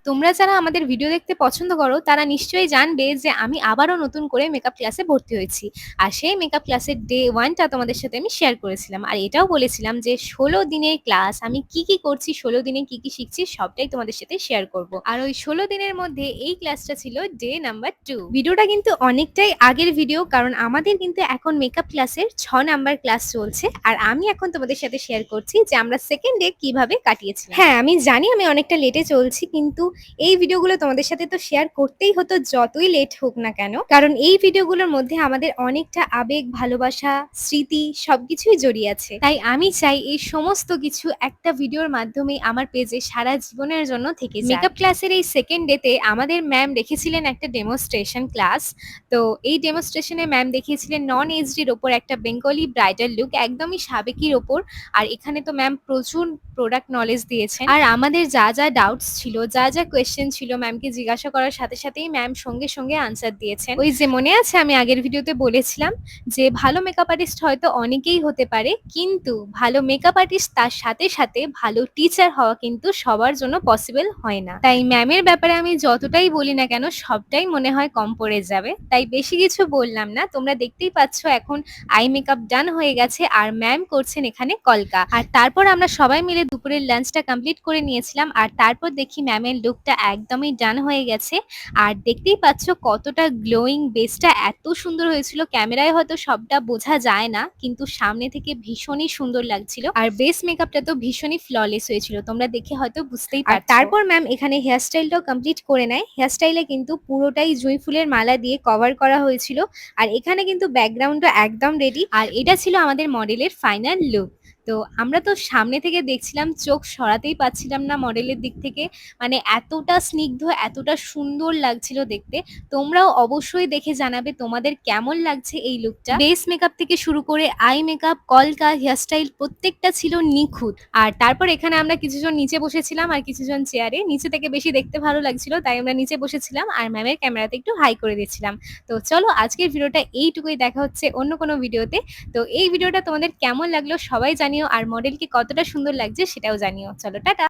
তোমরা যারা আমাদের ভিডিও দেখতে পছন্দ করো তারা নিশ্চয়ই জানবে যে আমি আবারও নতুন করে মেকআপ ক্লাসে ভর্তি হয়েছি। আর সেই মেকআপ ক্লাসের ডে ওয়ানটা তোমাদের সাথে আমি শেয়ার করেছিলাম, আর এটাও বলেছিলাম যে 16 দিনের ক্লাস আমি কি কি করছি, 16 দিনে কি কি শিখছি সবটাই তোমাদের সাথে শেয়ার করব। আর ওই 16 দিনের মধ্যে এই ক্লাসটা ছিল ডে নাম্বার 2। ভিডিওটা কিন্তু অনেকটাই আগের ভিডিও, কারণ আমাদের কিন্তু এখন মেকআপ ক্লাসের 6 নাম্বার ক্লাস চলছে, আর আমি এখন তোমাদের সাথে শেয়ার করছি যে আমরা সেকেন্ড ডে কিভাবে কাটিয়েছি। হ্যাঁ, আমি জানি আমি অনেকটা লেটে চলছি, কিন্তু এই ভিডিওগুলো তোমাদের সাথে তো শেয়ার করতেই হতো যতই লেট হোক না কেন, কারণ এই ভিডিওগুলোর মধ্যে আমাদের অনেকটা আবেগ, ভালোবাসা, স্মৃতি সবকিছুই জড়িয়ে আছে। তাই আমি চাই এই সমস্ত কিছু একটা ভিডিওর মাধ্যমে আমার পেজে সারা জীবনের জন্য থেকে যায়। মেকআপ ক্লাসের এই সেকেন্ড ডেতে আমাদের ম্যাম রেখেছিলেন একটা ডেমোস্ট্রেশন ক্লাস। তো এই ডেমোস্ট্রেশনে ম্যাম দেখিয়েছিলেন নন এইচডির ওপর একটা বেঙ্গলি ব্রাইডাল লুক, একদমই সাবেকির ওপর। আর এখানে তো ম্যাম প্রচুর প্রোডাক্ট নলেজ দিয়েছেন, আর আমাদের যা যা ডাউটস ছিল, যা যা কোয়েশ্চেন ছিল, ম্যামকে জিজ্ঞাসা করার সাথে সাথেই ম্যাম সঙ্গে সঙ্গে আনসার দিয়েছেন। ওই যে মনে আছে আমি আগের ভিডিওতে বলেছিলাম যে ভালো মেকআপ আর্টিস্ট হয়তো অনেকেই হতে পারে, কিন্তু ভালো মেকআপ আর্টিস্ট তার সাথে সাথে ভালো টিচার হওয়া কিন্তু সবার জন্য পসিবল হয় না। তাই ম্যামের ব্যাপারে আমি যতটাই বলি না কেন সবটাই মনে হয় কম পড়ে যাবে, তাই বেশি কিছু বললাম না। তোমরা দেখতেই পাচ্ছ এখন আই মেকআপ ডান হয়ে গেছে, আর ম্যাম করছেন এখানে কলকা। আর তারপর আমরা সবাই মিলে দুপুরের লাঞ্চটা কমপ্লিট করে নিয়েছিলাম, আর তারপর দেখি ম্যামের লুকটা একদমই ডান হয়ে গেছে। আর দেখতেই পাচ্ছ কতটা গ্লোয়িং, বেসটা এত সুন্দর হয়েছিল, ক্যামেরায় হয়তো সবটা বোঝা যায় না, কিন্তু সামনে থেকে ভীষণই সুন্দর লাগছিল। আর বেস মেকআপটা তো ভীষণই ফ্ললেস হয়েছিল, তোমরা দেখে হয়তো বুঝতেই পারছো। আর তারপর ম্যাম এখানে হেয়ার স্টাইলটাও কমপ্লিট করে নেয়। হেয়ার স্টাইলে কিন্তু পুরোটাই জুঁই ফুলের মালা দিয়ে কভার করা হয়েছিল, আর এখানে কিন্তু ব্যাকগ্রাউন্ডটা একদম রেডি। আর এটা ছিল আমাদের মডেলের ফাইনাল লুক। তো আমরা তো সামনে থেকে দেখছিলাম, চোখ সরাতেই পাচ্ছিলাম না মডেলের দিক থেকে, মানে এতটা স্নিগ্ধ, এতটা সুন্দর লাগছিল দেখতে। তোমরাও অবশ্যই দেখে জানাবে তোমাদের কেমন লাগছে এই লুকটা। বেস মেকআপ থেকে শুরু করে আই মেকআপ, কলকা, হেয়ারস্টাইল প্রত্যেকটা ছিল নিখুঁত। আর তারপর এখানে আমরা কিছুজন নিচে বসেছিলাম আর কিছুজন চেয়ারে। নিচে থেকে বেশি দেখতে ভালো লাগছিল, তাই আমরা নিচে বসেছিলাম আর ম্যামের ক্যামেরাতে একটু হাই করে দিচ্ছিলাম। তো চলো আজকের ভিডিওটা এইটুকুই, দেখা হচ্ছে অন্য কোনো ভিডিওতে। তো এই ভিডিওটা তোমাদের কেমন লাগলো সবাই জানিও, আর মডেলকে কতটা সুন্দর লাগছে সেটাও জানিও। চলো টাটা।